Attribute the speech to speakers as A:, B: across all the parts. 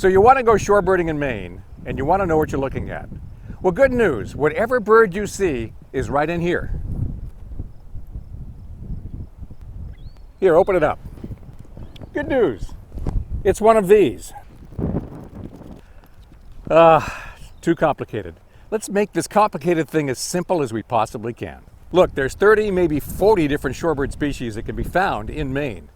A: So you want to go shorebirding in Maine, and you want to know what you're looking at. Well, good news. Whatever bird you see is right in here. Here, open it up. Good news. It's one of these. Too complicated. Let's make this complicated thing as simple as we possibly can. Look, there's 30, maybe 40 different shorebird species that can be found in Maine.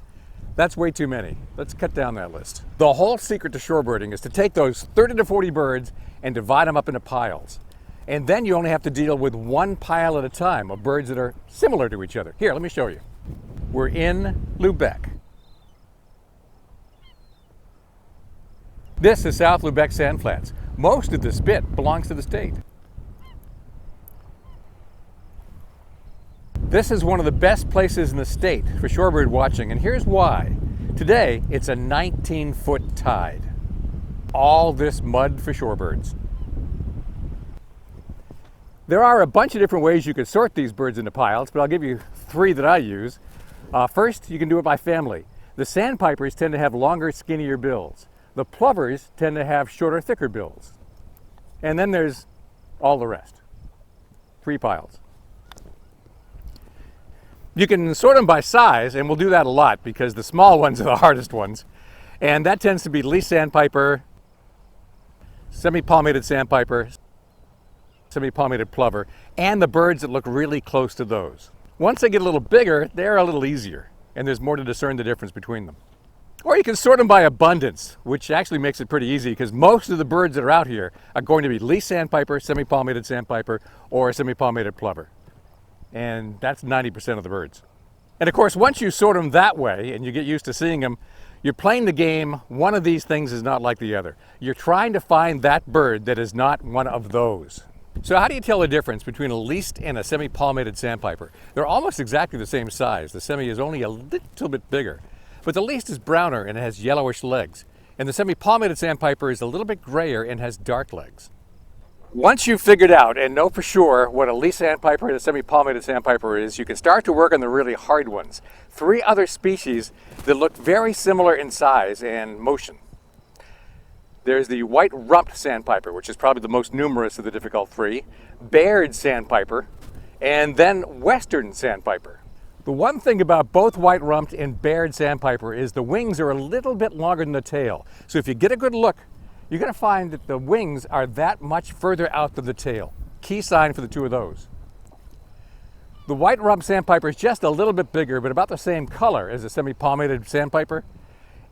A: That's way too many. Let's cut down that list. The whole secret to shorebirding is to take those 30 to 40 birds and divide them up into piles. And then you only have to deal with one pile at a time of birds that are similar to each other. Here, let me show you. We're in Lubec. This is South Lubec Sandflats. Most of the spit belongs to the state. This is one of the best places in the state for shorebird watching, and here's why. Today, it's a 19-foot tide. All this mud for shorebirds. There are a bunch of different ways you could sort these birds into piles, but I'll give you 3 that I use. First, you can do it by family. The sandpipers tend to have longer, skinnier bills. The plovers tend to have shorter, thicker bills. And then there's all the rest. 3 piles. You can sort them by size, and we'll do that a lot because the small ones are the hardest ones. And that tends to be least sandpiper, semi-palmated sandpiper, semi-palmated plover, and the birds that look really close to those. Once they get a little bigger, they're a little easier, and there's more to discern the difference between them. Or you can sort them by abundance, which actually makes it pretty easy because most of the birds that are out here are going to be least sandpiper, semi-palmated sandpiper, or semi-palmated plover. And that's 90% of the birds. And of course, once you sort them that way and you get used to seeing them, you're playing the game. One of these things is not like the other. You're trying to find that bird that is not one of those. So how do you tell the difference between a least and a semi-palmated sandpiper? They're almost exactly the same size. The semi is only a little bit bigger. But the least is browner and it has yellowish legs. And the semi-palmated sandpiper is a little bit grayer and has dark legs. Once you've figured out and know for sure what a least sandpiper and a semi-palmated sandpiper is, you can start to work on the really hard ones. 3 other species that look very similar in size and motion. There's the white-rumped sandpiper, which is probably the most numerous of the difficult 3, Baird sandpiper, and then western sandpiper. The one thing about both white-rumped and Baird sandpiper is the wings are a little bit longer than the tail. So if you get a good look, you're going to find that the wings are that much further out than the tail. Key sign for the 2 of those. The white-rumped sandpiper is just a little bit bigger, but about the same color as the semi-palmated sandpiper.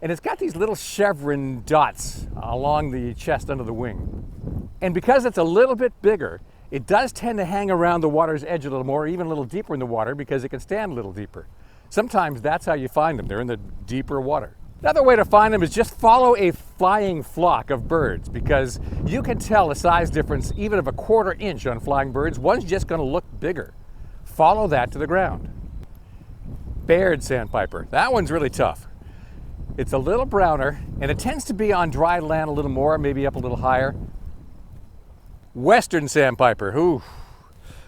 A: And it's got these little chevron dots along the chest under the wing. And because it's a little bit bigger, it does tend to hang around the water's edge a little more, even a little deeper in the water because it can stand a little deeper. Sometimes that's how you find them. They're in the deeper water. Another way to find them is just follow a flying flock of birds because you can tell a size difference even of a 1/4 inch on flying birds. One's just going to look bigger. Follow that to the ground. Baird sandpiper. That one's really tough. It's a little browner and it tends to be on dry land a little more, maybe up a little higher. Western sandpiper. Ooh.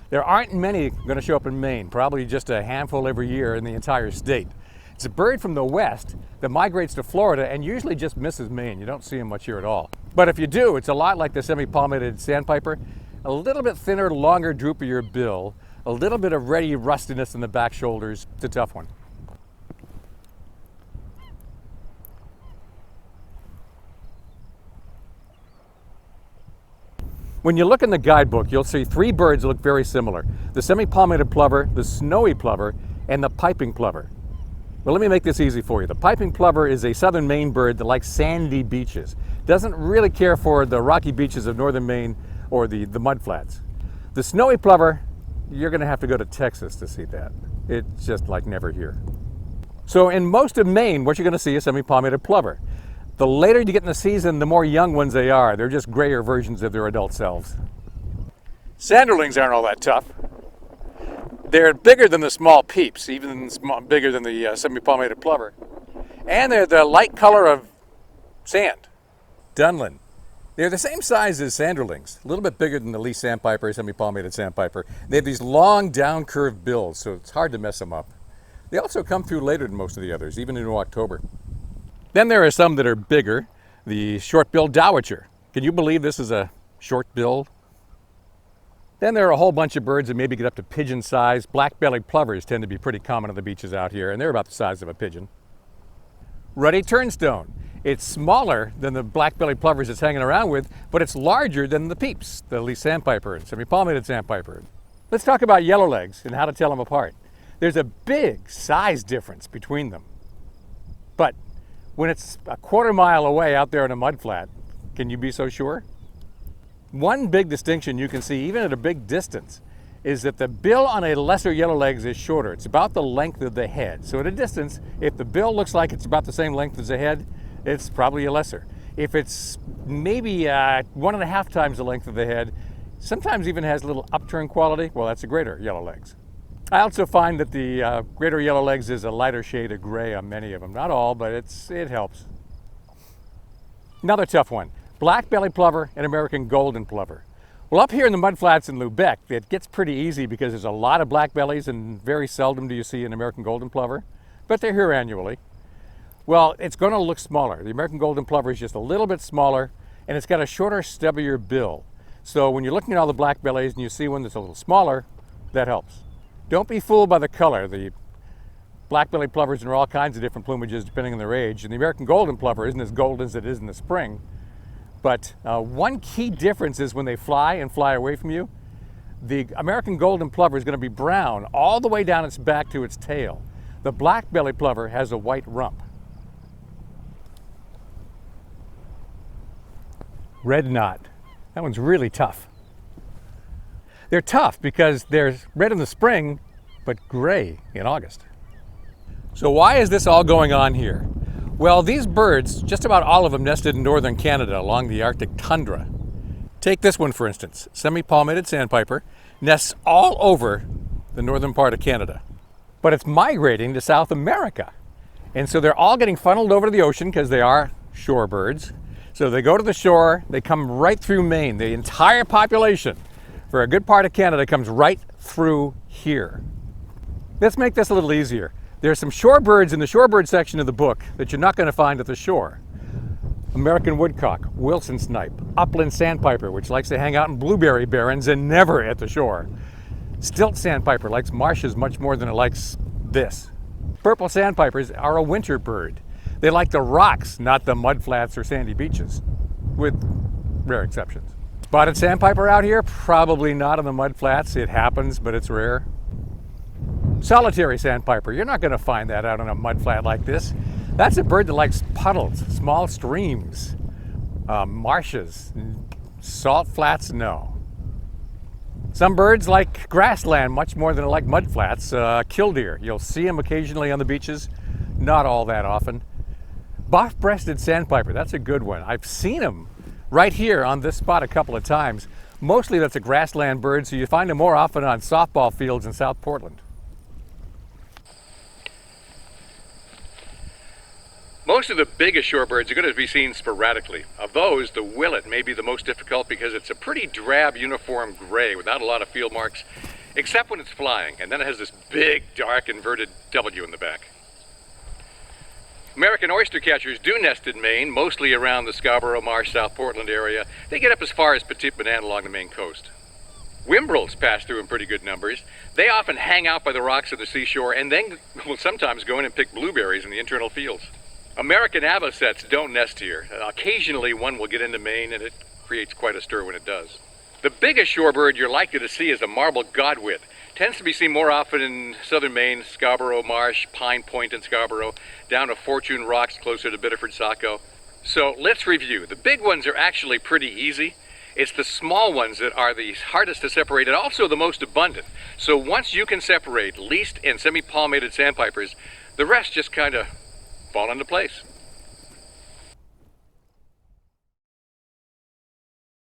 A: There aren't many going to show up in Maine, probably just a handful every year in the entire state. It's a bird from the west that migrates to Florida and usually just misses Maine. You don't see them much here at all. But if you do, it's a lot like the semi-palmated sandpiper. A little bit thinner, longer, droopier bill. A little bit of ready rustiness in the back shoulders. It's a tough one. When you look in the guidebook, you'll see 3 birds that look very similar. The semi-palmated plover, the snowy plover, and the piping plover. Well, let me make this easy for you. The piping plover is a southern Maine bird that likes sandy beaches. Doesn't really care for the rocky beaches of northern Maine or the mudflats. The snowy plover, you're going to have to go to Texas to see that. It's just like never here. So in most of Maine, what you're going to see is semi-palmated plover. The later you get in the season, the more young ones they are. They're just grayer versions of their adult selves. Sanderlings aren't all that tough. They're bigger than the small peeps, even bigger than the semi-palmated plover. And they're the light color of sand. Dunlin. They're the same size as sanderlings, a little bit bigger than the least sandpiper, semi-palmated sandpiper. They have these long down-curved bills, so it's hard to mess them up. They also come through later than most of the others, even into October. Then there are some that are bigger. the short-billed dowitcher. Can you believe this is a short-billed? Then there are a whole bunch of birds that maybe get up to pigeon size. Black-bellied plovers tend to be pretty common on the beaches out here, and they're about the size of a pigeon. Ruddy turnstone. It's smaller than the black-bellied plovers it's hanging around with, but it's larger than the peeps, the least sandpiper and semi-palmated sandpiper. Let's talk about yellowlegs and how to tell them apart. There's a big size difference between them. But when it's a quarter mile away out there in a mudflat, can you be so sure? One big distinction you can see even at a big distance is that the bill on a lesser yellowlegs is shorter. It's about the length of the head. So at a distance, if the bill looks like it's about the same length as the head, it's probably a lesser. If it's maybe 1.5 times the length of the head, sometimes even has a little upturn quality, well, that's a greater yellowlegs. I also find that the greater yellowlegs is a lighter shade of gray on many of them. Not all, but it helps. Another tough one, black-bellied plover and American golden plover. Well, up here in the mudflats in Lubec, it gets pretty easy because there's a lot of black bellies and very seldom do you see an American golden plover, but they're here annually. Well, it's going to look smaller. The American golden plover is just a little bit smaller, and it's got a shorter, stubbier bill. So when you're looking at all the black bellies and you see one that's a little smaller, that helps. Don't be fooled by the color. The black-bellied plovers are all kinds of different plumages depending on their age, and the American golden plover isn't as golden as it is in the spring. But one key difference is when they fly and fly away from you, the American golden plover is going to be brown all the way down its back to its tail. The black-bellied plover has a white rump. Red knot. That one's really tough. They're tough because they're red in the spring, but gray in August. So why is this all going on here? Well, these birds, just about all of them nested in northern Canada along the Arctic tundra. Take this one, for instance, semi-palmated sandpiper, nests all over the northern part of Canada. But it's migrating to South America. And so they're all getting funneled over to the ocean because they are shorebirds. So they go to the shore, they come right through Maine. The entire population for a good part of Canada comes right through here. Let's make this a little easier. There's some shorebirds in the shorebird section of the book that you're not going to find at the shore. American woodcock, Wilson snipe, upland sandpiper, which likes to hang out in blueberry barrens and never at the shore. Stilt sandpiper likes marshes much more than it likes this. Purple sandpipers are a winter bird. They like the rocks, not the mudflats or sandy beaches, with rare exceptions. Spotted sandpiper out here? Probably not on the mudflats. It happens, but it's rare. Solitary sandpiper, you're not going to find that out on a mudflat like this. That's a bird that likes puddles, small streams, marshes, salt flats, no. Some birds like grassland much more than they like mudflats. Killdeer, you'll see them occasionally on the beaches, not all that often. Buff-breasted sandpiper, that's a good one. I've seen them right here on this spot a couple of times. Mostly that's a grassland bird, so you find them more often on softball fields in South Portland. Most of the biggest shorebirds are going to be seen sporadically. Of those, the willet may be the most difficult because it's a pretty drab uniform gray without a lot of field marks, except when it's flying, and then it has this big, dark, inverted W in the back. American oystercatchers do nest in Maine, mostly around the Scarborough Marsh, South Portland area. They get up as far as Petite Banane along the Maine coast. Whimbrels pass through in pretty good numbers. They often hang out by the rocks of the seashore and then will sometimes go in and pick blueberries in the internal fields. American avocets don't nest here. Occasionally one will get into Maine and it creates quite a stir when it does. The biggest shorebird you're likely to see is a marble godwit. Tends to be seen more often in southern Maine, Scarborough Marsh, Pine Point in Scarborough, down to Fortune Rocks closer to Biddeford Saco. So let's review. The big ones are actually pretty easy. It's the small ones that are the hardest to separate and also the most abundant. So once you can separate least and semi-palmated sandpipers, the rest just kind of fall into place.